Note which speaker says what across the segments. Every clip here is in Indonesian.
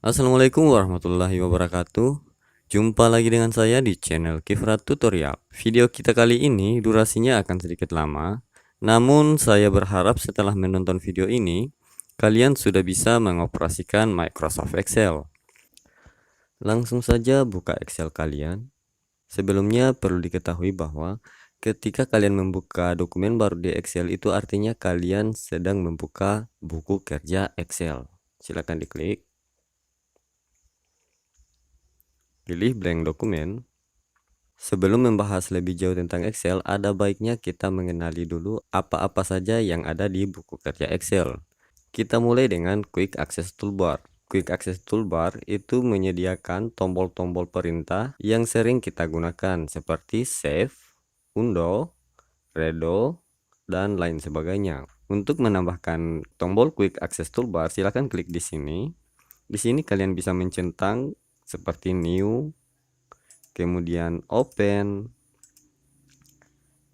Speaker 1: Assalamualaikum warahmatullahi wabarakatuh. Jumpa lagi dengan saya di channel Kifrat Tutorial. Video kita kali ini durasinya akan sedikit lama, namun saya berharap setelah menonton video ini kalian sudah bisa mengoperasikan Microsoft Excel. Langsung saja buka Excel kalian. Sebelumnya perlu diketahui bahwa ketika kalian membuka dokumen baru di Excel itu artinya kalian sedang membuka buku kerja Excel. Silakan diklik. Pilih blank dokumen. Sebelum membahas lebih jauh tentang Excel, ada baiknya kita mengenali dulu apa-apa saja yang ada di buku kerja Excel. Kita mulai dengan Quick Access Toolbar. Quick Access Toolbar itu menyediakan tombol-tombol perintah yang sering kita gunakan seperti Save, Undo, Redo, dan lain sebagainya. Untuk menambahkan tombol Quick Access Toolbar, silakan klik di sini. Di sini kalian bisa mencentang seperti New, kemudian Open,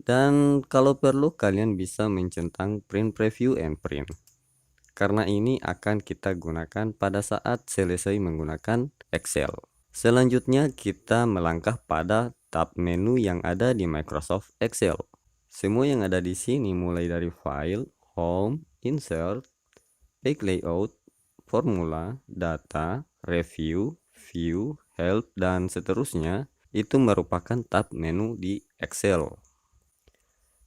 Speaker 1: dan kalau perlu kalian bisa mencentang Print Preview and Print, karena ini akan kita gunakan pada saat selesai menggunakan Excel. Selanjutnya kita melangkah pada tab menu yang ada di Microsoft Excel. Semua yang ada di sini mulai dari File, Home, Insert, Page Layout, Formula, Data, Review, View, Help, dan seterusnya itu merupakan tab menu di Excel.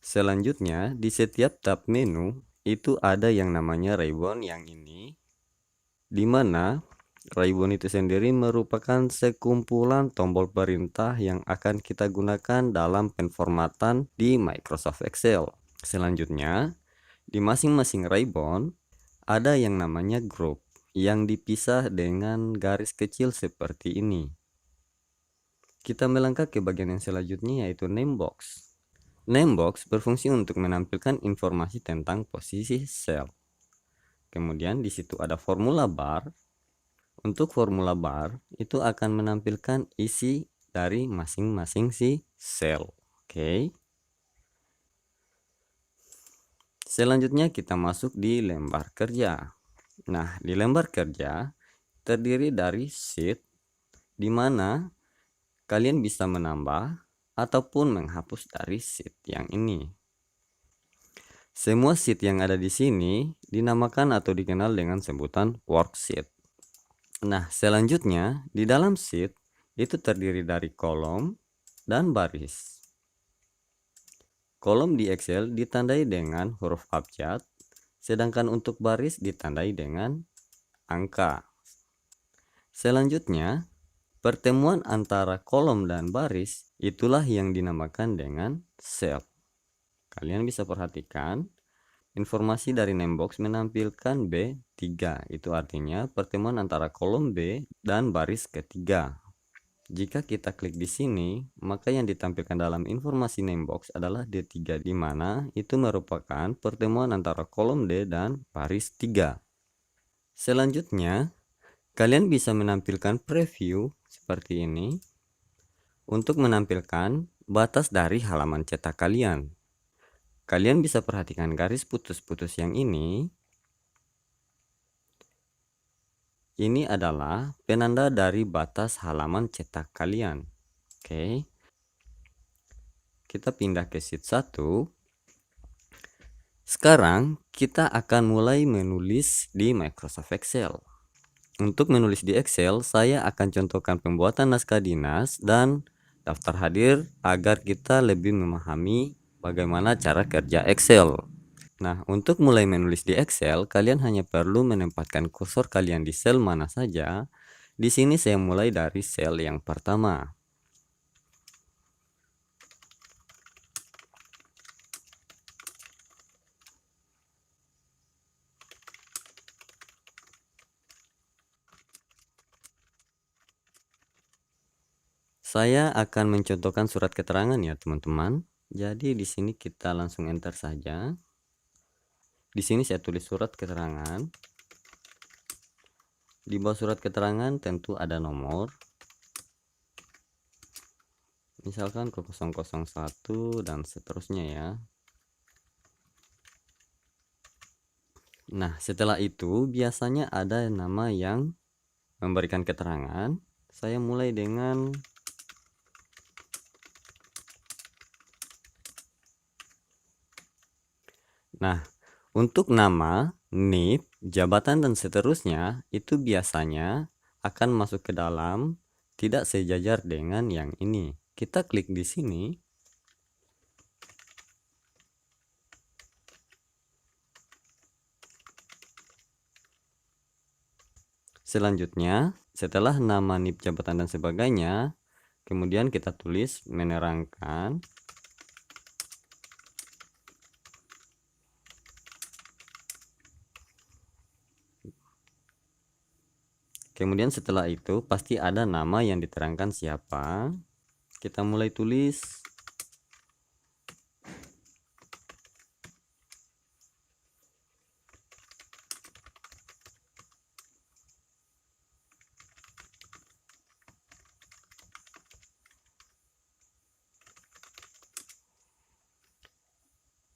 Speaker 1: Selanjutnya, di setiap tab menu itu ada yang namanya ribbon yang ini, di mana ribbon itu sendiri merupakan sekumpulan tombol perintah yang akan kita gunakan dalam penformatan di Microsoft Excel. Selanjutnya, di masing-masing ribbon ada yang namanya group yang dipisah dengan garis kecil seperti ini. Kita melangkah ke bagian yang selanjutnya, yaitu name box. Name box berfungsi untuk menampilkan informasi tentang posisi sel. Kemudian di situ ada formula bar. Untuk formula bar itu akan menampilkan isi dari masing-masing si sel. Oke. Selanjutnya kita masuk di lembar kerja. Nah, di lembar kerja terdiri dari sheet di mana kalian bisa menambah ataupun menghapus dari sheet yang ini. Semua sheet yang ada di sini dinamakan atau dikenal dengan sebutan worksheet. Nah, selanjutnya di dalam sheet itu terdiri dari kolom dan baris. Kolom di Excel ditandai dengan huruf abjad, sedangkan untuk baris ditandai dengan angka. Selanjutnya, pertemuan antara kolom dan baris itulah yang dinamakan dengan sel. Kalian bisa perhatikan informasi dari namebox menampilkan B3, itu artinya pertemuan antara kolom B dan baris ketiga. Jika kita klik di sini, maka yang ditampilkan dalam informasi namebox adalah D3, di mana itu merupakan pertemuan antara kolom D dan baris 3. Selanjutnya, kalian bisa menampilkan preview seperti ini untuk menampilkan batas dari halaman cetak kalian. Kalian bisa perhatikan garis putus-putus yang ini. Ini adalah penanda dari batas halaman cetak kalian. Oke. Kita pindah ke sheet 1. Sekarang kita akan mulai menulis di Microsoft Excel. Untuk menulis di Excel, saya akan contohkan pembuatan naskah dinas dan daftar hadir agar kita lebih memahami bagaimana cara kerja Excel. Nah, untuk mulai menulis di Excel, kalian hanya perlu menempatkan kursor kalian di sel mana saja. Di sini saya mulai dari sel yang pertama. Saya akan mencontohkan surat keterangan ya, teman-teman. Jadi di sini kita langsung enter saja. Di sini saya tulis surat keterangan. Di bawah surat keterangan tentu ada nomor. Misalkan ke 001 dan seterusnya ya. Nah, setelah itu biasanya ada nama yang memberikan keterangan, saya mulai dengan untuk nama, NIP, jabatan dan seterusnya itu biasanya akan masuk ke dalam, tidak sejajar dengan yang ini. Kita klik di sini. Selanjutnya, setelah nama, NIP, jabatan dan sebagainya, kemudian kita tulis menerangkan. Kemudian setelah itu pasti ada nama yang diterangkan siapa. Kita mulai tulis.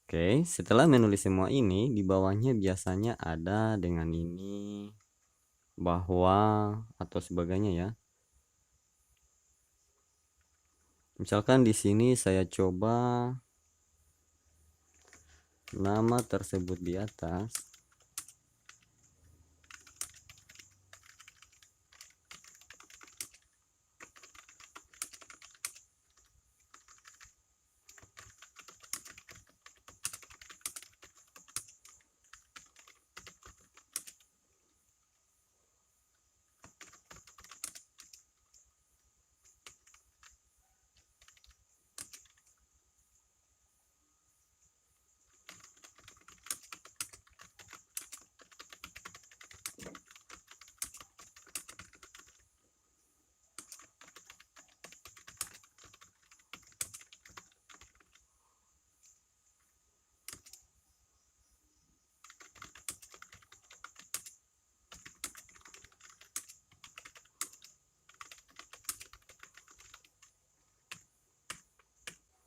Speaker 1: Oke, setelah menulis semua ini, di bawahnya biasanya ada dengan ini, bahwa, atau sebagainya ya. Misalkan di sini saya coba nama tersebut di atas.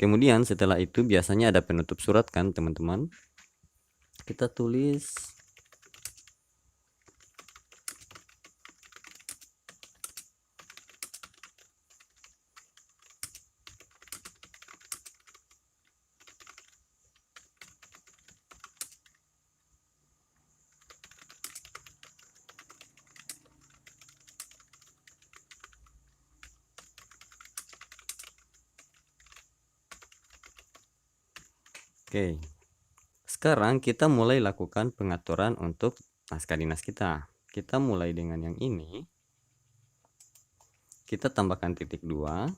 Speaker 1: Kemudian setelah itu biasanya ada penutup surat kan teman-teman. Kita tulis oke. Sekarang kita mulai lakukan pengaturan untuk naskah dinas kita. Kita mulai dengan yang ini. Kita tambahkan titik 2.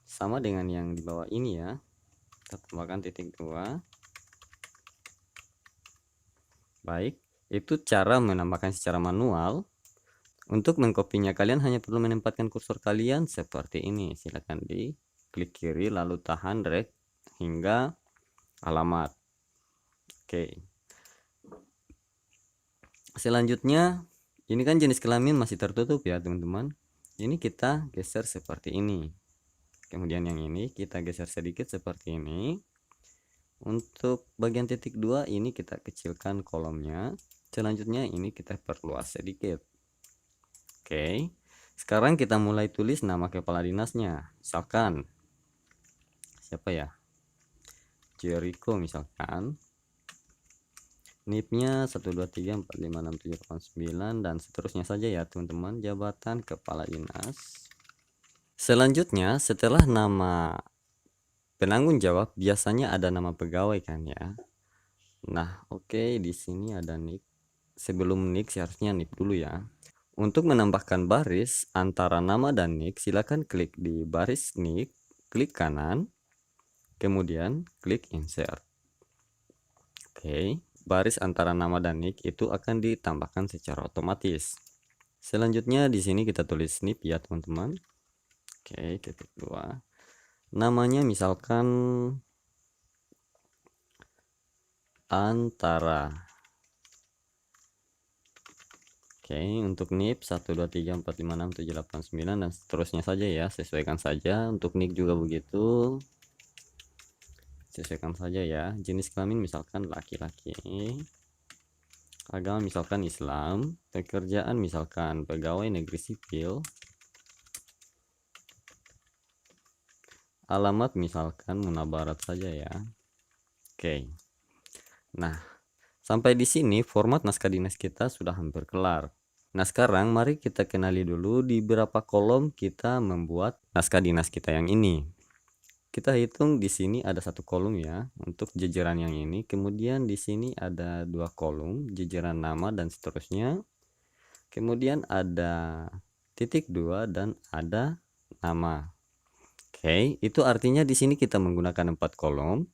Speaker 1: Sama dengan yang di bawah ini ya. Kita tambahkan titik 2. Baik, itu cara menambahkan secara manual. Untuk mengkopinya kalian hanya perlu menempatkan kursor kalian seperti ini. Silakan di klik kiri lalu tahan drag hingga alamat. Oke. Selanjutnya, ini kan jenis kelamin masih tertutup ya teman-teman. Ini kita geser seperti ini. Kemudian yang ini kita geser sedikit seperti ini. Untuk bagian titik 2 ini kita kecilkan kolomnya. Selanjutnya ini kita perluas sedikit. Oke. Sekarang kita mulai tulis nama kepala dinasnya. Misalkan siapa ya? Jericho misalkan. NIP-nya 123456789 dan seterusnya saja ya teman-teman. Jabatan kepala dinas. Selanjutnya setelah nama penanggung jawab biasanya ada nama pegawai kan ya. Nah, oke, di sini ada NIK. Sebelum NIK seharusnya NIK dulu ya. Untuk menambahkan baris antara nama dan NIK, silakan klik di baris NIK, klik kanan, kemudian klik insert. Oke, baris antara nama dan NIK itu akan ditambahkan secara otomatis. Selanjutnya di sini kita tulis NIP ya teman-teman. Oke, titik 2. Namanya misalkan antara. Oke, untuk NIP 123456789 dan seterusnya saja ya, sesuaikan saja. Untuk NIK juga begitu, sesuaikan saja ya. Jenis kelamin misalkan laki-laki. Agama misalkan Islam, pekerjaan misalkan pegawai negeri sipil, alamat misalkan Muna Barat saja ya. Oke. Nah, sampai di sini format naskah dinas kita sudah hampir kelar. Nah, sekarang mari kita kenali dulu di berapa kolom kita membuat naskah dinas kita yang ini. Kita hitung di sini ada satu kolom ya untuk jajaran yang ini. Kemudian di sini ada dua kolom jajaran nama dan seterusnya. Kemudian ada titik dua dan ada nama. Oke, itu artinya di sini kita menggunakan 4 kolom.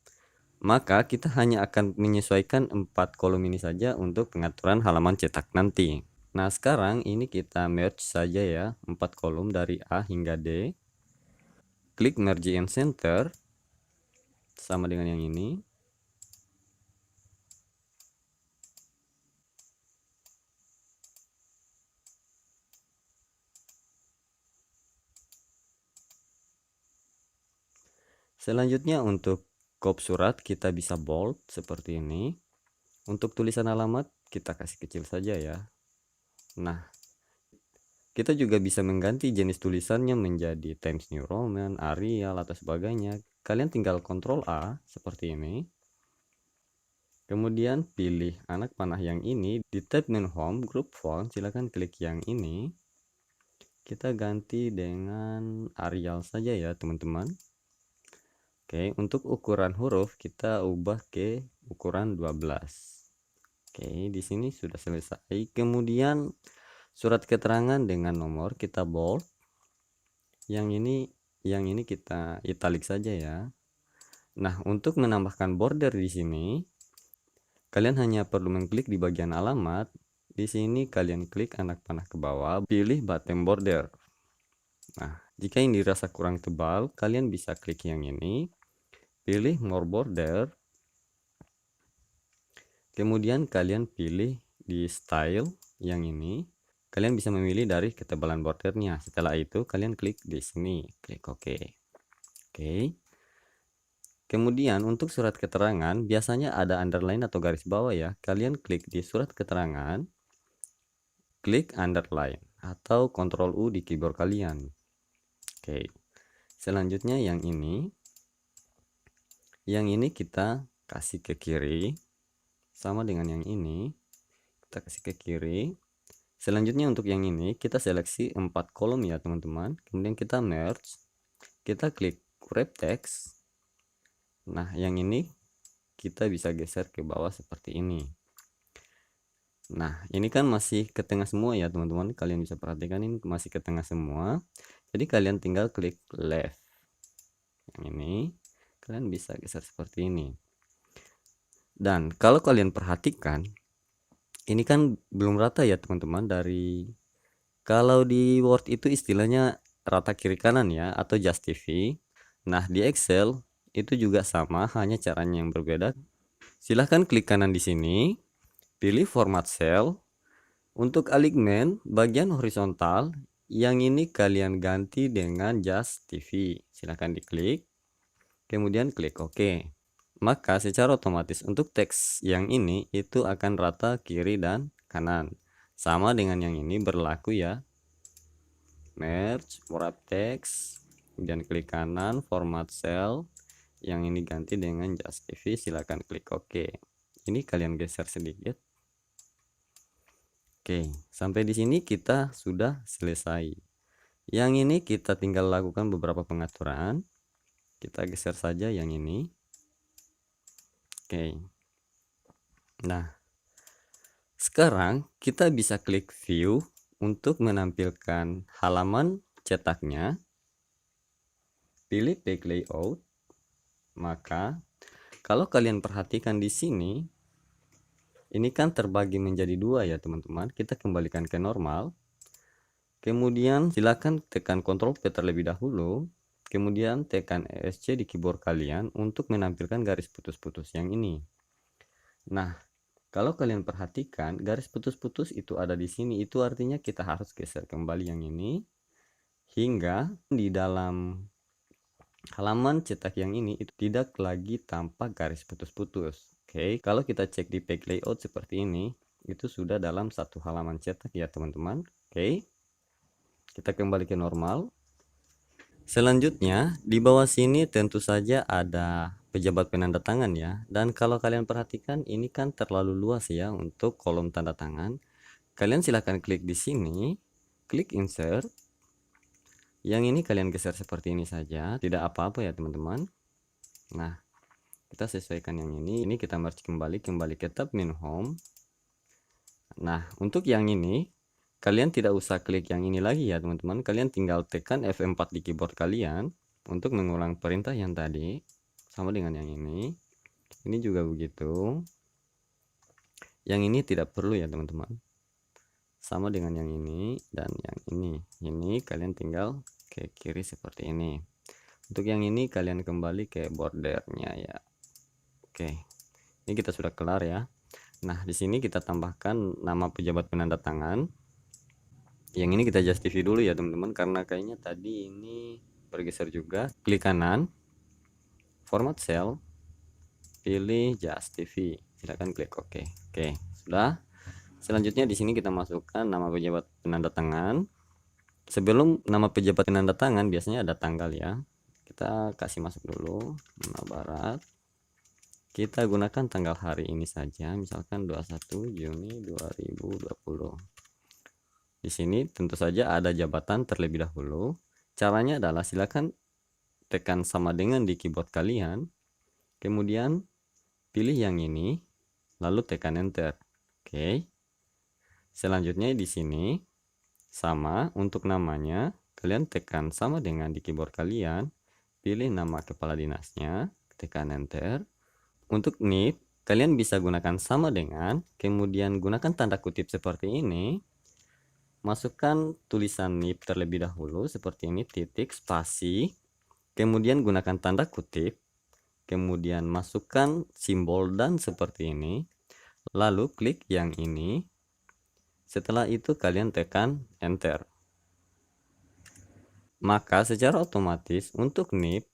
Speaker 1: Maka kita hanya akan menyesuaikan 4 kolom ini saja untuk pengaturan halaman cetak nanti. Nah, sekarang ini kita merge saja ya 4 kolom dari A hingga D. Klik merge and center sama dengan yang ini. Selanjutnya untuk kop surat kita bisa bold seperti ini. Untuk tulisan alamat kita kasih kecil saja ya. Nah, kita juga bisa mengganti jenis tulisannya menjadi Times New Roman, Arial, atau sebagainya. Kalian tinggal Ctrl A seperti ini. Kemudian pilih anak panah yang ini. Di tab menu home, group font, silahkan klik yang ini. Kita ganti dengan Arial saja ya teman-teman. Oke, untuk ukuran huruf kita ubah ke ukuran 12. Oke, di sini sudah selesai. Kemudian surat keterangan dengan nomor kita bold. Yang ini kita italic saja ya. Nah, untuk menambahkan border di sini, kalian hanya perlu mengklik di bagian alamat. Di sini kalian klik anak panah ke bawah, pilih bottom border. Nah, jika ini dirasa kurang tebal, kalian bisa klik yang ini, pilih more border. Kemudian kalian pilih di style yang ini. Kalian bisa memilih dari ketebalan bordernya. Setelah itu kalian klik di sini, klik OK. Oke. Kemudian untuk surat keterangan biasanya ada underline atau garis bawah ya. Kalian klik di surat keterangan, klik underline atau Ctrl U di keyboard kalian. Oke. Selanjutnya yang ini. Yang ini kita kasih ke kiri. Sama dengan yang ini, kita kasih ke kiri. Selanjutnya untuk yang ini kita seleksi 4 kolom ya teman-teman. Kemudian kita merge, kita klik wrap text. Nah, yang ini kita bisa geser ke bawah seperti ini. Nah, ini kan masih ke tengah semua ya teman-teman. Kalian bisa perhatikan ini masih ke tengah semua. Jadi kalian tinggal klik left. Yang ini kalian bisa geser seperti ini. Dan kalau kalian perhatikan, ini kan belum rata ya teman-teman. Kalau di Word itu istilahnya rata kiri kanan ya, atau justify. Nah, di Excel itu juga sama, hanya caranya yang berbeda. Silahkan klik kanan di sini, pilih format cell. Untuk alignment bagian horizontal, yang ini kalian ganti dengan justify. Silahkan diklik, kemudian klik OK. Maka secara otomatis untuk teks yang ini itu akan rata kiri dan kanan. Sama dengan yang ini berlaku ya. Merge, wrap text, kemudian klik kanan, format cell. Yang ini ganti dengan justify, silakan klik OK. Ini kalian geser sedikit. Oke, sampai di sini kita sudah selesai. Yang ini kita tinggal lakukan beberapa pengaturan. Kita geser saja yang ini. Oke. Nah, sekarang kita bisa klik view untuk menampilkan halaman cetaknya. Pilih page layout. Maka kalau kalian perhatikan di sini, ini kan terbagi menjadi dua ya teman-teman. Kita kembalikan ke normal. Kemudian silakan tekan Ctrl P terlebih dahulu. Kemudian tekan ESC di keyboard kalian untuk menampilkan garis putus-putus yang ini. Nah, kalau kalian perhatikan garis putus-putus itu ada di sini. Itu artinya kita harus geser kembali yang ini hingga di dalam halaman cetak yang ini itu tidak lagi tampak garis putus-putus. Oke, kalau kita cek di page layout seperti ini, itu sudah dalam satu halaman cetak ya teman-teman. Oke, kita kembali ke normal. Selanjutnya di bawah sini tentu saja ada pejabat penanda tangan ya, dan kalau kalian perhatikan ini kan terlalu luas ya untuk kolom tanda tangan. Kalian silahkan klik di sini, klik insert. Yang ini kalian geser seperti ini saja, tidak apa-apa ya teman-teman. Nah, kita sesuaikan yang ini kita merge kembali ke tab menu home. Nah, untuk yang ini kalian tidak usah klik yang ini lagi ya teman-teman, kalian tinggal tekan F4 di keyboard kalian untuk mengulang perintah yang tadi, sama dengan yang ini juga begitu. Yang ini tidak perlu ya teman-teman, sama dengan yang ini dan yang ini kalian tinggal ke kiri seperti ini. Untuk yang ini kalian kembali ke bordernya ya. Oke, ini kita sudah kelar ya. Nah, di sini kita tambahkan nama pejabat penanda tangan. Yang ini kita justify dulu ya teman-teman, karena kayaknya tadi ini bergeser juga. Klik kanan, format cell, pilih justify, silakan klik OK. Oke, sudah. Selanjutnya di sini kita masukkan nama pejabat penanda tangan. Sebelum nama pejabat penanda tangan biasanya ada tanggal ya. Kita kasih masuk dulu nama barat. Kita gunakan tanggal hari ini saja, misalkan 21 Juni 2020. Di sini tentu saja ada jabatan terlebih dahulu. Caranya adalah silakan tekan sama dengan di keyboard kalian, kemudian pilih yang ini, lalu tekan enter. Oke. Selanjutnya di sini sama untuk namanya, kalian tekan sama dengan di keyboard kalian, pilih nama kepala dinasnya, tekan enter. Untuk NIP kalian bisa gunakan sama dengan, kemudian gunakan tanda kutip seperti ini, masukkan tulisan NIP terlebih dahulu seperti ini, titik spasi, kemudian gunakan tanda kutip, kemudian masukkan simbol dan seperti ini, lalu klik yang ini. Setelah itu kalian tekan enter. Maka secara otomatis untuk NIP,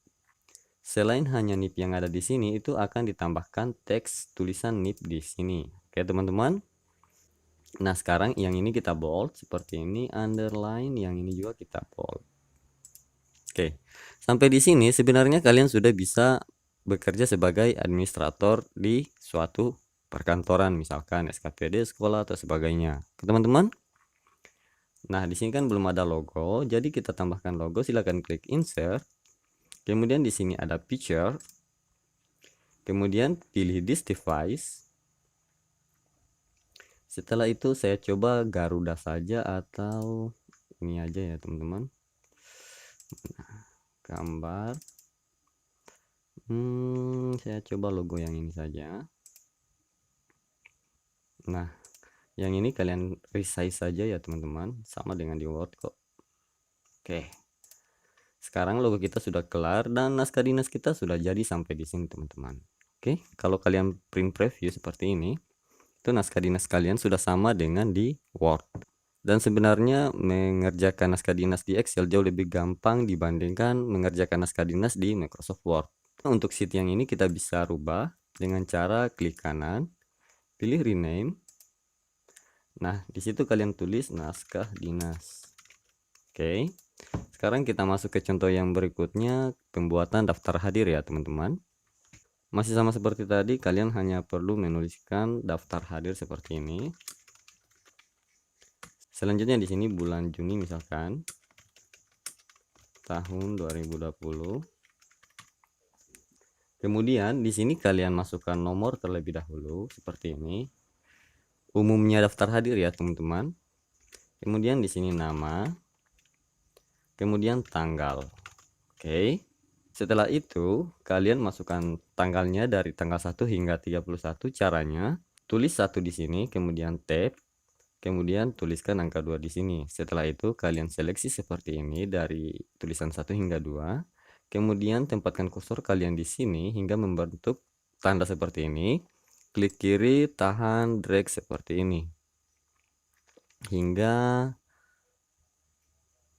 Speaker 1: selain hanya NIP yang ada di sini, itu akan ditambahkan teks tulisan NIP di sini. Oke teman-teman. Nah sekarang yang ini kita bold seperti ini, underline, yang ini juga kita bold. Oke, sampai di sini sebenarnya kalian sudah bisa bekerja sebagai administrator di suatu perkantoran, misalkan SKPD, sekolah atau sebagainya. Teman-teman. Nah, di sini kan belum ada logo, jadi kita tambahkan logo. Silakan klik insert. Kemudian di sini ada picture. Kemudian pilih this device. Setelah itu saya coba Garuda saja atau ini aja ya, teman-teman. Gambar. Saya coba logo yang ini saja. Nah, yang ini kalian resize saja ya teman-teman, sama dengan di Word kok. Oke, sekarang logo kita sudah kelar dan naskah dinas kita sudah jadi sampai di sini teman-teman. Oke, kalau kalian print preview seperti ini, itu naskah dinas kalian sudah sama dengan di Word. Dan sebenarnya mengerjakan naskah dinas di Excel jauh lebih gampang dibandingkan mengerjakan naskah dinas di Microsoft Word. Untuk sheet yang ini kita bisa rubah dengan cara klik kanan, pilih rename. Nah, di situ kalian tulis naskah dinas. Oke. Sekarang kita masuk ke contoh yang berikutnya, pembuatan daftar hadir ya, teman-teman. Masih sama seperti tadi, kalian hanya perlu menuliskan daftar hadir seperti ini. Selanjutnya di sini bulan Juni misalkan tahun 2020. Kemudian di sini kalian masukkan nomor terlebih dahulu seperti ini. Umumnya daftar hadir ya, teman-teman. Kemudian di sini nama. Kemudian tanggal. Oke. Setelah itu, kalian masukkan tanggalnya dari tanggal 1 hingga 31. Caranya, tulis 1 di sini, kemudian tab, kemudian tuliskan angka 2 di sini. Setelah itu, kalian seleksi seperti ini dari tulisan 1 hingga 2. Kemudian tempatkan kursor kalian di sini hingga membentuk tanda seperti ini. Klik kiri, tahan, drag seperti ini. Hingga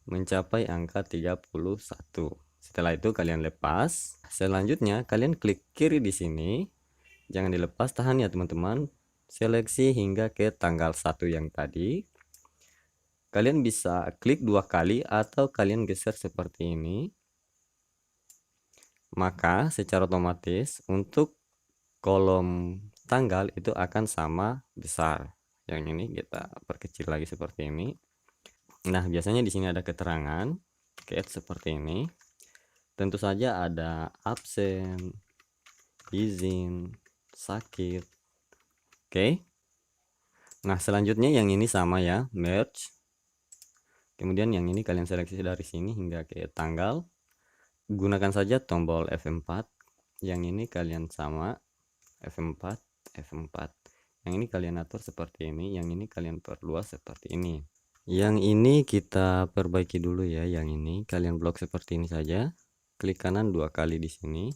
Speaker 1: mencapai angka 31. Setelah itu kalian lepas. Selanjutnya kalian klik kiri di sini. Jangan dilepas, tahan ya teman-teman. seleksi hingga ke tanggal 1 yang tadi. Kalian bisa klik 2 kali atau kalian geser seperti ini. Maka secara otomatis untuk kolom tanggal itu akan sama besar. Yang ini kita perkecil lagi seperti ini. Nah, biasanya di sini ada keterangan case seperti ini. Tentu saja ada absen, izin, sakit. Oke. Nah, selanjutnya yang ini sama ya, merge. Kemudian yang ini kalian seleksi dari sini hingga ke tanggal. Gunakan saja tombol F4. Yang ini kalian sama F4, F4. Yang ini kalian atur seperti ini, yang ini kalian perluas seperti ini. Yang ini kita perbaiki dulu ya, yang ini kalian blok seperti ini saja. Klik kanan 2 kali di sini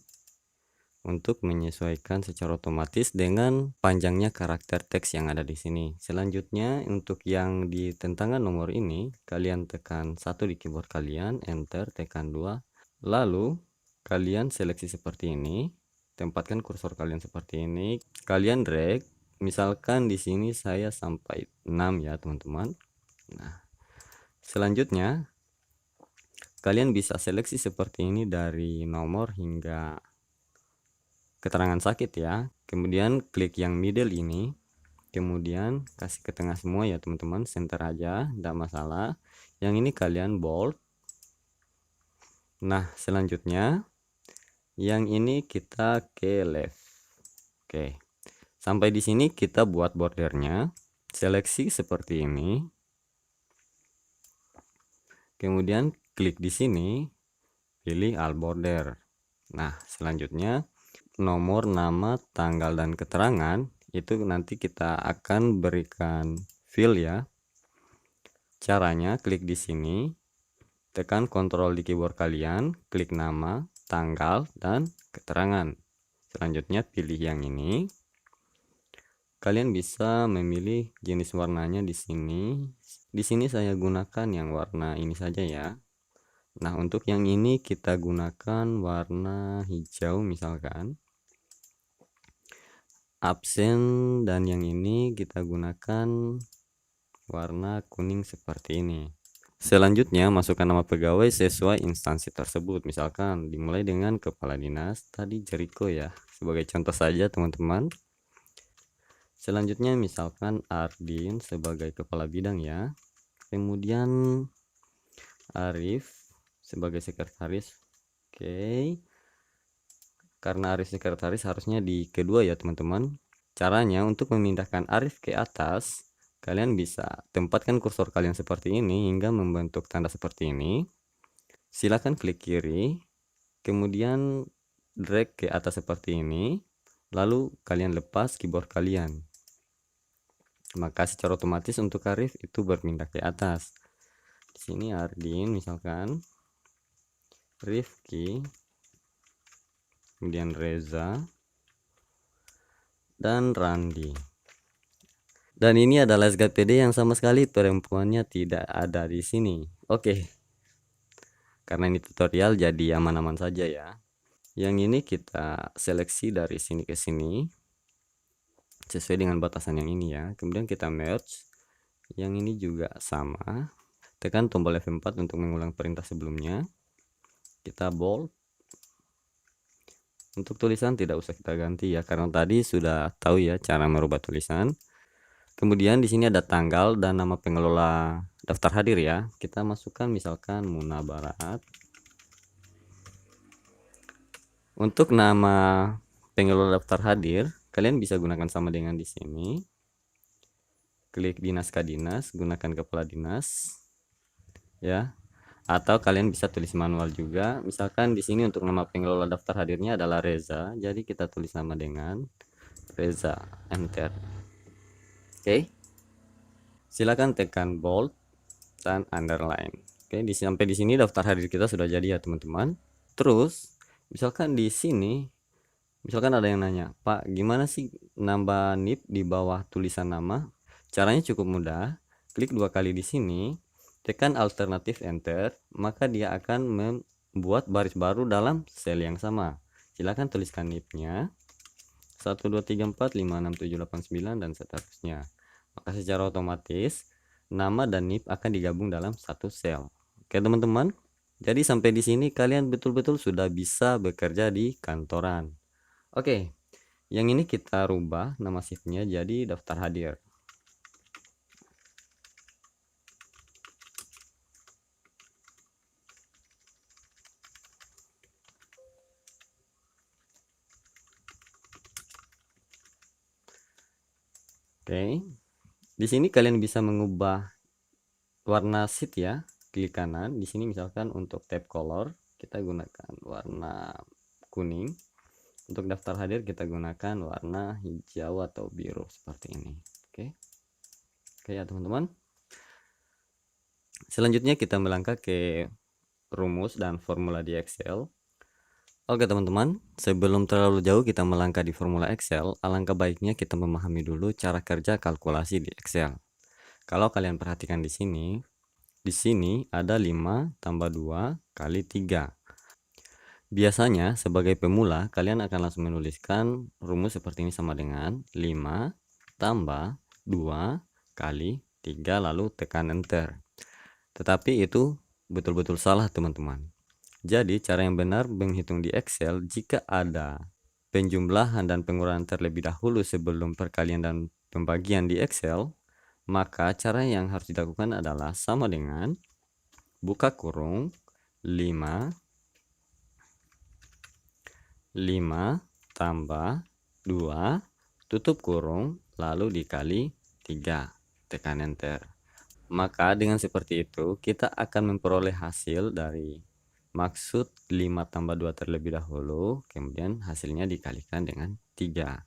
Speaker 1: untuk menyesuaikan secara otomatis dengan panjangnya karakter teks yang ada di sini. Selanjutnya untuk yang di tentangan nomor ini, kalian tekan 1 di keyboard kalian, enter, tekan 2. Lalu kalian seleksi seperti ini, tempatkan kursor kalian seperti ini, kalian drag. Misalkan di sini saya sampai 6 ya, teman-teman. Nah, selanjutnya kalian bisa seleksi seperti ini dari nomor hingga keterangan sakit ya. Kemudian klik yang middle ini, kemudian kasih ke tengah semua ya teman-teman, center aja, tidak masalah. Yang ini kalian bold. Nah, selanjutnya yang ini kita ke left. Oke, sampai di sini kita buat bordernya, seleksi seperti ini, kemudian klik di sini, pilih all border. Nah, selanjutnya nomor, nama, tanggal, dan keterangan itu nanti kita akan berikan fill ya. Caranya klik di sini, tekan Ctrl di keyboard kalian, klik nama, tanggal, dan keterangan. Selanjutnya pilih yang ini. Kalian bisa memilih jenis warnanya di sini. Di sini saya gunakan yang warna ini saja ya. Nah, untuk yang ini kita gunakan warna hijau misalkan. Absen, dan yang ini kita gunakan warna kuning seperti ini. Selanjutnya masukkan nama pegawai sesuai instansi tersebut, misalkan dimulai dengan kepala dinas tadi Jericho ya, sebagai contoh saja teman-teman. Selanjutnya misalkan Ardin sebagai kepala bidang ya, kemudian Arif sebagai sekretaris. Oke, karena Arif sekretaris harusnya di kedua ya teman-teman. Caranya untuk memindahkan Arif ke atas, kalian bisa tempatkan kursor kalian seperti ini hingga membentuk tanda seperti ini. Silakan klik kiri, kemudian drag ke atas seperti ini, lalu kalian lepas keyboard kalian. Maka secara otomatis untuk Arif itu berpindah ke atas. Di sini Ardin misalkan, Rifki, kemudian Reza, dan Randi. Dan ini adalah SKPD yang sama sekali perempuannya tidak ada di sini. Oke. Karena ini tutorial jadi aman-aman saja ya. Yang ini kita seleksi dari sini ke sini sesuai dengan batasan yang ini ya. Kemudian kita merge. Yang ini juga sama. Tekan tombol F4 untuk mengulang perintah sebelumnya. Kita bold. Untuk tulisan tidak usah kita ganti ya, karena tadi sudah tahu ya cara merubah tulisan. Kemudian di sini ada tanggal dan nama pengelola daftar hadir ya. Kita masukkan misalkan Muna Barat. Untuk nama pengelola daftar hadir, kalian bisa gunakan sama dengan di sini. Klik dinas ke dinas, gunakan kepala dinas ya. Atau kalian bisa tulis manual juga. Misalkan di sini untuk nama pengelola daftar hadirnya adalah Reza, jadi kita tulis nama dengan Reza, enter. Oke. Silakan tekan bold dan underline. Oke, sampai di sini daftar hadir kita sudah jadi ya, teman-teman. Terus, misalkan di sini misalkan ada yang nanya, "Pak, gimana sih nambah NIP di bawah tulisan nama?" Caranya cukup mudah. Klik 2 kali di sini, tekan alternatif enter, maka dia akan membuat baris baru dalam sel yang sama. Silakan tuliskan NIP-nya. 1 2 3 4 5 6 7 8 9 dan seterusnya. Maka secara otomatis nama dan NIP akan digabung dalam satu sel. Oke teman-teman, jadi sampai di sini kalian betul-betul sudah bisa bekerja di kantoran. Oke, yang ini kita rubah nama shiftnya jadi daftar hadir. Oke, di sini kalian bisa mengubah warna sheet ya. Klik kanan di sini, misalkan untuk tab color kita gunakan warna kuning, untuk daftar hadir kita gunakan warna hijau atau biru seperti ini. Oke ya teman-teman, selanjutnya kita melangkah ke rumus dan formula di Excel. Oke teman-teman, sebelum terlalu jauh kita melangkah di formula Excel, alangkah baiknya kita memahami dulu cara kerja kalkulasi di Excel. Kalau kalian perhatikan di sini ada 5 tambah 2 kali 3. Biasanya sebagai pemula kalian akan langsung menuliskan rumus seperti ini, sama dengan 5 tambah 2 kali 3 lalu tekan enter. Tetapi itu betul-betul salah teman-teman. Jadi cara yang benar menghitung di Excel, jika ada penjumlahan dan pengurangan terlebih dahulu sebelum perkalian dan pembagian di Excel, maka cara yang harus dilakukan adalah sama dengan buka kurung 5 tambah 2 tutup kurung lalu dikali 3, tekan enter. Maka dengan seperti itu kita akan memperoleh hasil dari maksud 5 tambah 2 terlebih dahulu, kemudian hasilnya dikalikan dengan 3.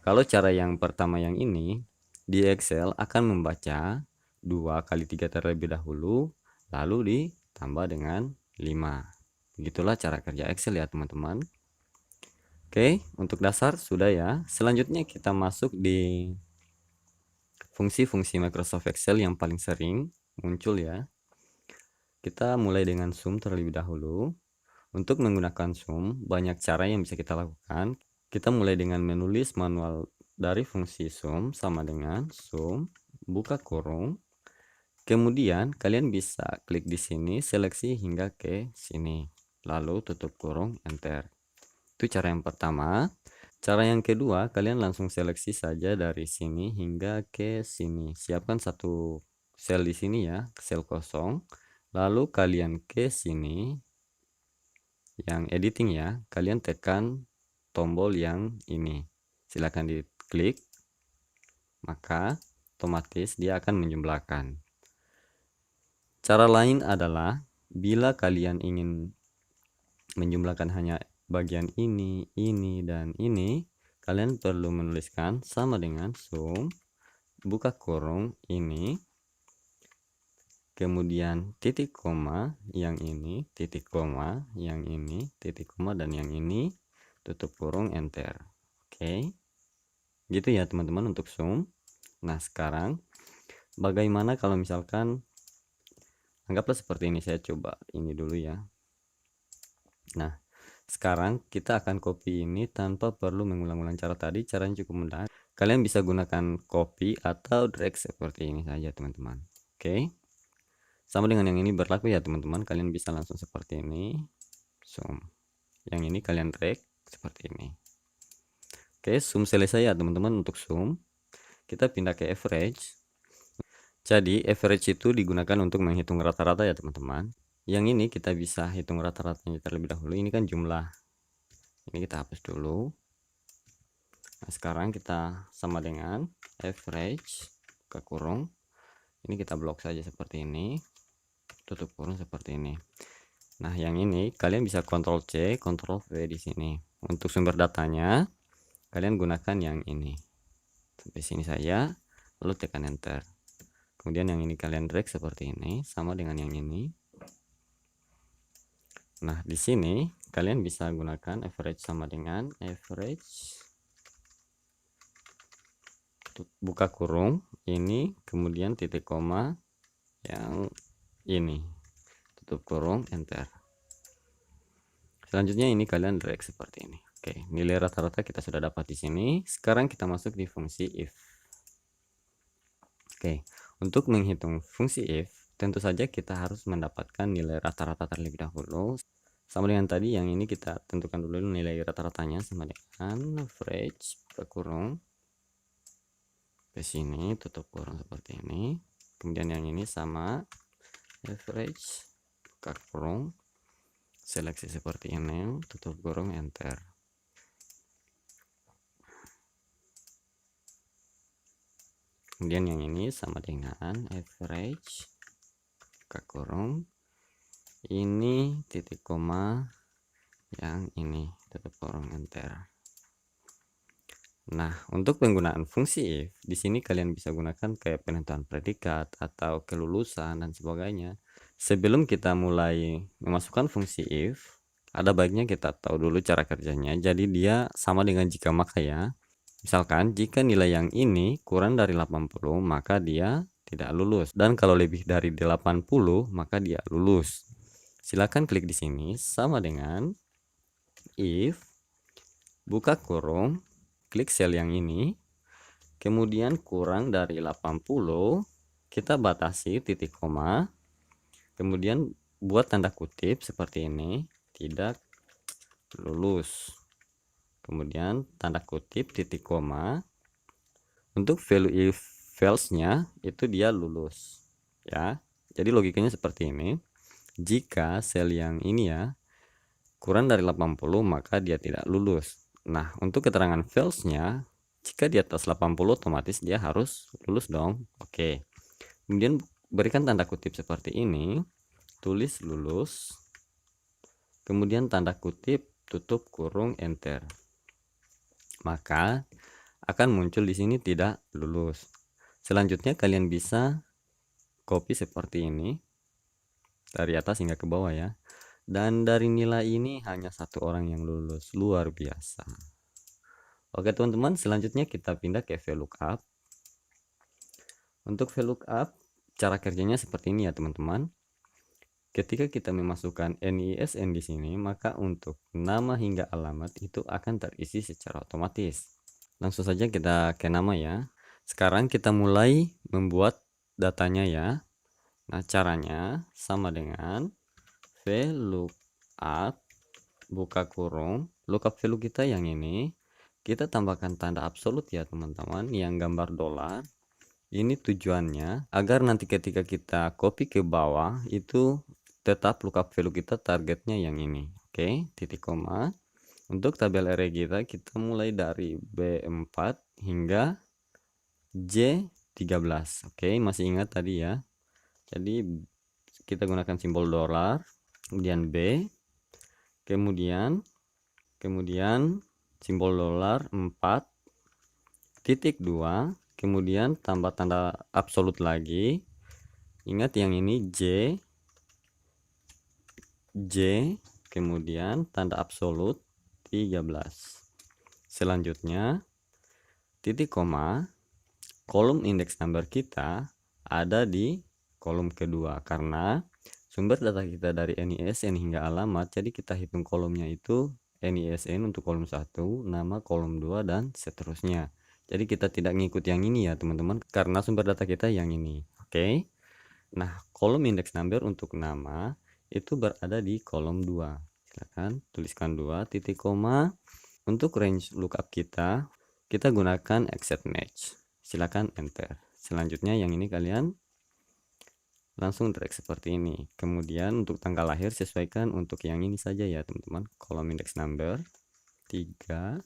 Speaker 1: Kalau cara yang pertama yang ini, di Excel akan membaca 2 kali 3 terlebih dahulu, lalu ditambah dengan 5. Begitulah cara kerja Excel ya teman-teman. Oke, untuk dasar sudah ya. Selanjutnya kita masuk di fungsi-fungsi Microsoft Excel yang paling sering muncul ya. Kita mulai dengan sum terlebih dahulu. Untuk menggunakan sum, banyak cara yang bisa kita lakukan. Kita mulai dengan menulis manual dari fungsi sum, sama dengan sum, buka kurung. Kemudian kalian bisa klik di sini, seleksi hingga ke sini. Lalu tutup kurung, enter. Itu cara yang pertama. Cara yang kedua, kalian langsung seleksi saja dari sini hingga ke sini. Siapkan satu sel di sini ya, sel kosong. Lalu kalian ke sini, yang editing ya, kalian tekan tombol yang ini. Silahkan diklik, maka otomatis dia akan menjumlahkan. Cara lain adalah bila kalian ingin menjumlahkan hanya bagian ini, dan ini, kalian perlu menuliskan sama dengan sum, buka kurung ini, kemudian titik koma yang ini, titik koma yang ini, titik koma dan yang ini, tutup kurung, enter. Oke, gitu ya teman-teman untuk sum. Nah sekarang bagaimana kalau misalkan, anggaplah seperti ini, saya coba ini dulu ya. Nah sekarang kita akan copy ini tanpa perlu mengulang-ulang cara tadi. Caranya cukup mudah, kalian bisa gunakan copy atau drag seperti ini saja teman-teman. Oke, sama dengan yang ini berlaku ya teman-teman, kalian bisa langsung seperti ini, sum, yang ini kalian drag seperti ini. Oke, sum selesai ya teman-teman. Untuk sum kita pindah ke average. Jadi average itu digunakan untuk menghitung rata-rata ya teman-teman. Yang ini kita bisa hitung rata-ratanya terlebih dahulu. Ini kan jumlah, ini kita hapus dulu. Nah sekarang kita sama dengan average ke kurung, ini kita blok saja seperti ini, tutup kurung seperti ini. Nah yang ini kalian bisa Ctrl C Ctrl V di sini. Untuk sumber datanya kalian gunakan yang ini sampai sini saja, lalu tekan enter. Kemudian yang ini kalian drag seperti ini, sama dengan yang ini. Nah di sini kalian bisa gunakan average sama dengan average buka kurung ini, kemudian titik koma yang ini, tutup kurung, enter. Selanjutnya ini kalian drag seperti ini. Oke, nilai rata-rata kita sudah dapat di sini. Sekarang kita masuk di fungsi if. Oke, untuk menghitung fungsi if, tentu saja kita harus mendapatkan nilai rata-rata terlebih dahulu. Sama dengan tadi, yang ini kita tentukan dulu nilai rata-ratanya sama dengan average buka kurung ke sini, tutup kurung seperti ini. Kemudian yang ini sama average buka kurung, seleksi seperti ini, tutup kurung, enter. Kemudian yang ini sama dengan average buka kurung, ini titik koma, yang ini tutup kurung, enter. Nah, untuk penggunaan fungsi if, di sini kalian bisa gunakan kayak penentuan predikat atau kelulusan dan sebagainya. Sebelum kita mulai memasukkan fungsi if, ada baiknya kita tahu dulu cara kerjanya. Jadi dia sama dengan jika maka ya. Misalkan jika nilai yang ini kurang dari 80, maka dia tidak lulus. Dan kalau lebih dari 80, maka dia lulus. Silakan klik di sini sama dengan if buka kurung, klik sel yang ini, kemudian kurang dari 80, kita batasi titik koma, kemudian buat tanda kutip seperti ini, tidak lulus. Kemudian tanda kutip titik koma, untuk value if false-nya itu dia lulus ya. Jadi logikanya seperti ini. Jika sel yang ini ya kurang dari 80, maka dia tidak lulus. Nah, untuk keterangan false-nya, jika di atas 80 otomatis dia harus lulus dong. Oke. Kemudian berikan tanda kutip seperti ini, tulis lulus, kemudian tanda kutip tutup kurung, enter. Maka akan muncul di sini tidak lulus. Selanjutnya kalian bisa copy seperti ini dari atas hingga ke bawah ya. Dan dari nilai ini hanya satu orang yang lulus, luar biasa. Oke teman-teman, selanjutnya kita pindah ke VLOOKUP. Untuk VLOOKUP, cara kerjanya seperti ini ya teman-teman. Ketika kita memasukkan NISN di sini, maka untuk nama hingga alamat itu akan terisi secara otomatis. Langsung saja kita ke nama ya. Sekarang kita mulai membuat datanya ya. Nah, caranya sama dengan VLOOKUP buka kurung, lookup value kita yang ini, kita tambahkan tanda absolut ya teman-teman, yang gambar dolar. Ini tujuannya agar nanti ketika kita copy ke bawah itu tetap lookup value kita targetnya yang ini. Oke, titik koma. Untuk tabel array kita mulai dari B4 hingga J13. Oke, masih ingat tadi ya. Jadi kita gunakan simbol dolar, kemudian B, kemudian simbol dolar 4.2, kemudian tambah tanda absolut lagi. Ingat yang ini J, kemudian tanda absolut 13. Selanjutnya titik koma, kolom index number kita ada di kolom kedua karena sumber data kita dari NISN hingga alamat, jadi kita hitung kolomnya itu NISN untuk kolom 1, nama kolom 2, dan seterusnya. Jadi kita tidak ngikut yang ini ya teman-teman, karena sumber data kita yang ini. Oke. Nah, kolom index number untuk nama itu berada di kolom 2. Silakan tuliskan 2 titik koma. Untuk range lookup kita gunakan except match. Silakan enter. Selanjutnya yang ini kalian langsung drag seperti ini. Kemudian untuk tanggal lahir sesuaikan untuk yang ini saja ya teman-teman, kolom index number 3,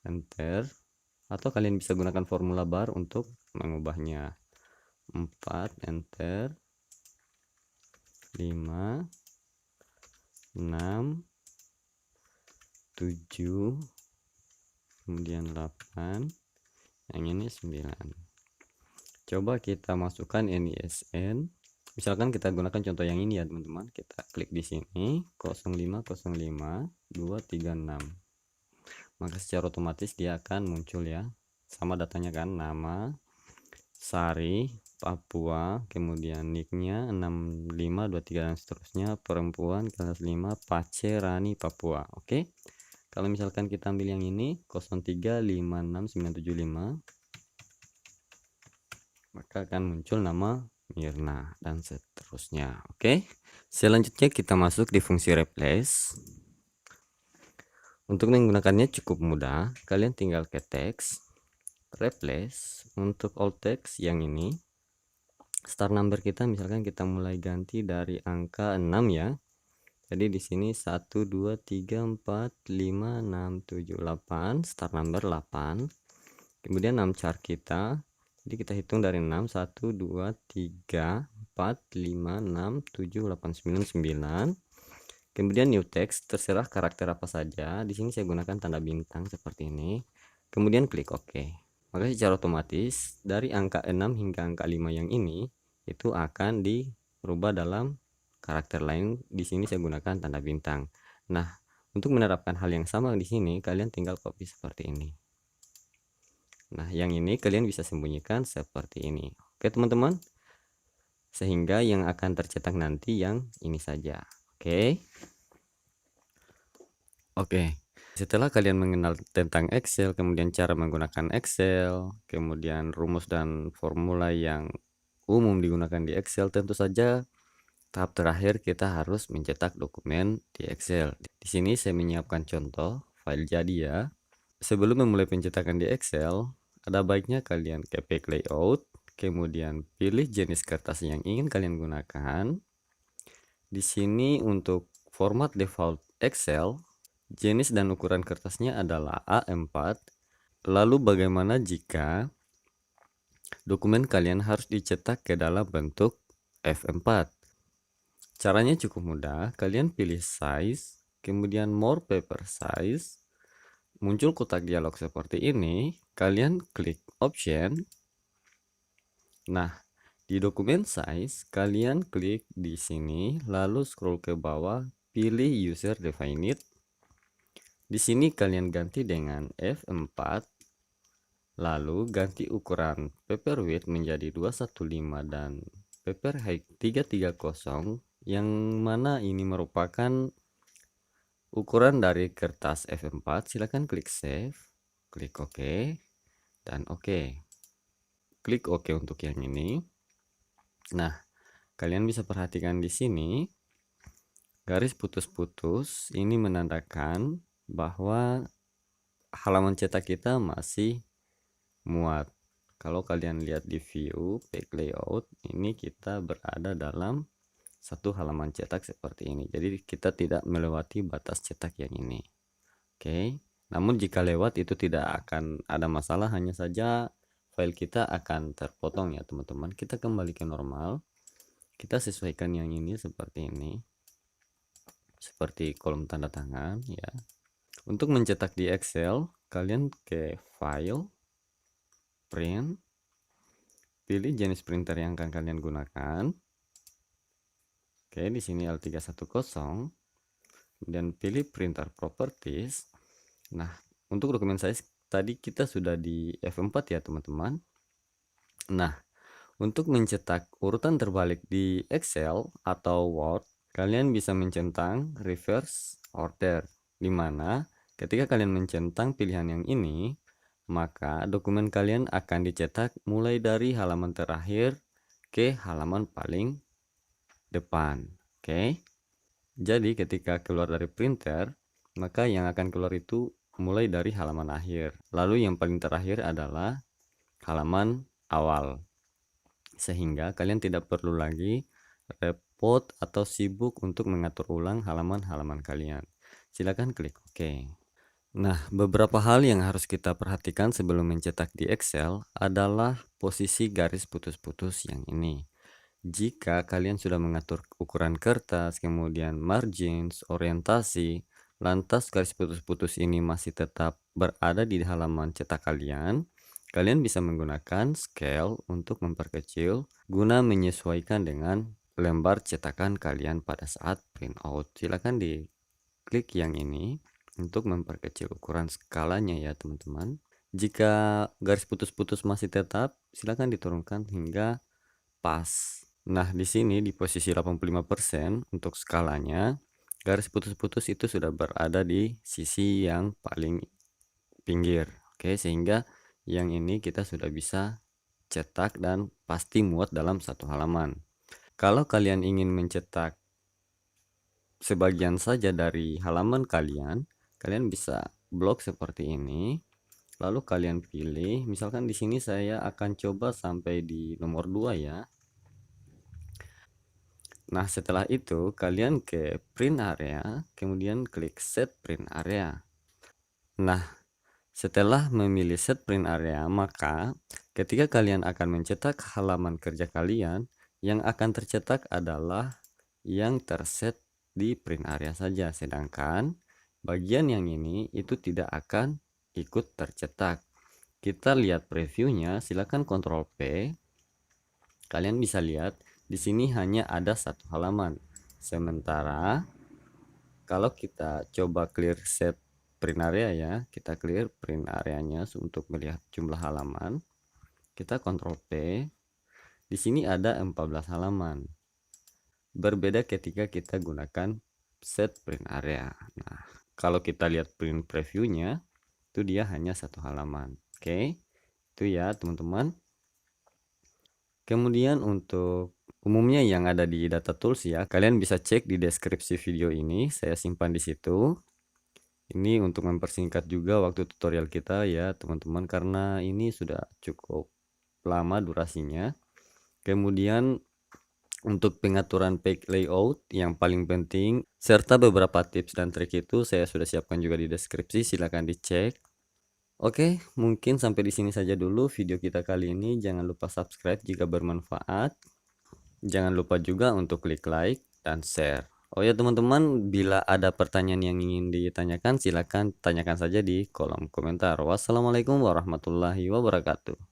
Speaker 1: enter, atau kalian bisa gunakan formula bar untuk mengubahnya. 4, enter, 5, 6, 7, kemudian 8, yang ini 9. Coba kita masukkan NISN. Misalkan kita gunakan contoh yang ini ya teman-teman, kita klik di sini 0505236, maka secara otomatis dia akan muncul ya, sama datanya kan, nama Sari Papua, kemudian nicknya 6523 dan seterusnya, perempuan kelas 5 Pace Rani Papua. Oke, Kalau misalkan kita ambil yang ini 0356975, maka akan muncul nama Mirna dan seterusnya. Oke, selanjutnya kita masuk di fungsi replace. Untuk menggunakannya cukup mudah, kalian tinggal ke teks, replace. Untuk all text yang ini, start number kita misalkan kita mulai ganti dari angka 6 ya. Jadi di sini 1 2 3 4 5 6 7 8, start number 8. Kemudian char kita. Jadi kita hitung dari 6 1 2 3 4 5 6 7 8 9 9. Kemudian new text, terserah karakter apa saja. Di sini saya gunakan tanda bintang seperti ini. Kemudian klik OK. Maka secara otomatis dari angka 6 hingga angka 5 yang ini itu akan dirubah dalam karakter lain. Di sini saya gunakan tanda bintang. Nah, untuk menerapkan hal yang sama di sini, kalian tinggal copy seperti ini. Nah, yang ini kalian bisa sembunyikan seperti ini. Oke, teman-teman. Sehingga yang akan tercetak nanti yang ini saja. Oke. Oke, setelah kalian mengenal tentang Excel, kemudian cara menggunakan Excel, kemudian rumus dan formula yang umum digunakan di Excel, tentu saja tahap terakhir kita harus mencetak dokumen di Excel. Di sini saya menyiapkan contoh file jadi ya. Sebelum memulai pencetakan di Excel, ada baiknya kalian ke page layout, kemudian pilih jenis kertas yang ingin kalian gunakan. Di sini untuk format default Excel, jenis dan ukuran kertasnya adalah A4. Lalu bagaimana jika dokumen kalian harus dicetak ke dalam bentuk F4? Caranya cukup mudah. Kalian pilih size, kemudian more paper size. Muncul kotak dialog seperti ini. Kalian klik option. Nah, di dokumen size, kalian klik di sini, lalu scroll ke bawah, pilih user defined. Di sini kalian ganti dengan F4, lalu ganti ukuran paper width menjadi 215 dan paper height 330, yang mana ini merupakan ukuran dari kertas F4. Silahkan klik save, klik OK, dan OK. Klik OK untuk yang ini. Nah, kalian bisa perhatikan di sini garis putus-putus ini menandakan bahwa halaman cetak kita masih muat. Kalau kalian lihat di view page layout, ini kita berada dalam satu halaman cetak seperti ini. Jadi kita tidak melewati batas cetak yang ini. Oke. Namun jika lewat itu tidak akan ada masalah, hanya saja file kita akan terpotong ya teman-teman. Kita kembali ke normal. Kita sesuaikan yang ini seperti ini. Seperti kolom tanda tangan ya. Untuk mencetak di Excel, kalian ke file, print, pilih jenis printer yang akan kalian gunakan. Oke, di sini L310, kemudian pilih printer properties. Nah, untuk dokumen size tadi kita sudah di F4 ya teman-teman. Nah, untuk mencetak urutan terbalik di Excel atau Word, kalian bisa mencentang reverse order, di mana ketika kalian mencentang pilihan yang ini, maka dokumen kalian akan dicetak mulai dari halaman terakhir ke halaman paling depan. Oke. Jadi ketika keluar dari printer, maka yang akan keluar itu mulai dari halaman akhir. Lalu yang paling terakhir adalah halaman awal. Sehingga kalian tidak perlu lagi repot atau sibuk untuk mengatur ulang halaman-halaman kalian. Silakan klik OK. Nah, beberapa hal yang harus kita perhatikan sebelum mencetak di Excel adalah posisi garis putus-putus yang ini. Jika kalian sudah mengatur ukuran kertas, kemudian margins, orientasi, lantas garis putus-putus ini masih tetap berada di halaman cetak kalian, kalian bisa menggunakan scale untuk memperkecil guna menyesuaikan dengan lembar cetakan kalian pada saat print out. Silakan diklik yang ini untuk memperkecil ukuran skalanya ya teman-teman. Jika garis putus-putus masih tetap, silakan diturunkan hingga pas. Nah, di sini di posisi 85% untuk skalanya. garis putus-putus itu sudah berada di sisi yang paling pinggir. Oke, sehingga yang ini kita sudah bisa cetak dan pasti muat dalam satu halaman. Kalau kalian ingin mencetak sebagian saja dari halaman kalian, kalian bisa blok seperti ini. Lalu kalian pilih, misalkan di sini saya akan coba sampai di nomor 2 ya. Nah, setelah itu kalian ke print area, kemudian klik set print area. Nah, setelah memilih set print area, maka ketika kalian akan mencetak halaman kerja kalian, yang akan tercetak adalah yang terset di print area saja, sedangkan bagian yang ini itu tidak akan ikut tercetak. Kita lihat previewnya, silakan Ctrl P. Kalian bisa lihat di sini hanya ada satu halaman. Sementara kalau kita coba clear set print area ya, kita clear print areanya untuk melihat jumlah halaman. Kita Ctrl P. Di sini ada 14 halaman. Berbeda ketika kita gunakan set print area. Nah, kalau kita lihat print previewnya, itu dia hanya satu halaman. Oke, itu ya teman-teman. Kemudian untuk umumnya yang ada di data tools ya, kalian bisa cek di deskripsi video ini, saya simpan di situ. Ini untuk mempersingkat juga waktu tutorial kita ya teman-teman, karena ini sudah cukup lama durasinya. Kemudian untuk pengaturan page layout yang paling penting serta beberapa tips dan trik itu saya sudah siapkan juga di deskripsi, silahkan dicek. Oke, mungkin sampai di sini saja dulu video kita kali ini. Jangan lupa subscribe jika bermanfaat. Jangan lupa juga untuk klik like dan share. Oh ya teman-teman, bila ada pertanyaan yang ingin ditanyakan, silahkan tanyakan saja di kolom komentar. Wassalamualaikum warahmatullahi wabarakatuh.